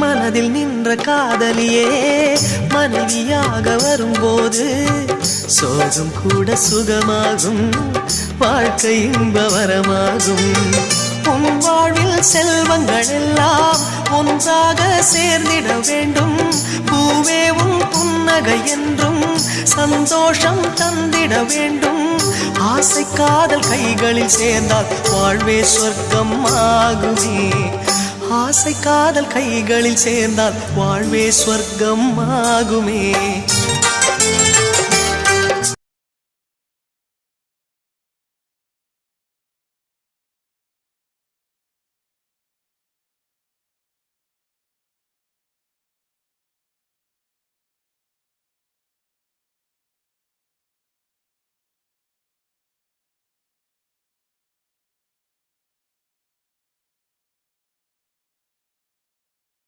மனதில் நின்ற காதலியே மனைவியாக வரும்போது சோகம் கூட சுகமாகும், வாழ்க்கை இன்பவரமாகும். உன் வாழ்வில் செல்வங்கள் எல்லாம் ஒன்றாக சேர்ந்திட வேண்டும். பூவே உன் புன்னகை என்றும் சந்தோஷம் தந்திட வேண்டும். ஆசை காதல் கைகளில் சேர்ந்தால் வாழ்வே சொர்க்கம் ஆகுமே. ஆசை காதல் கைகளில் சேர்ந்தால் வாழ்வே சொர்க்கம் ஆகுமே.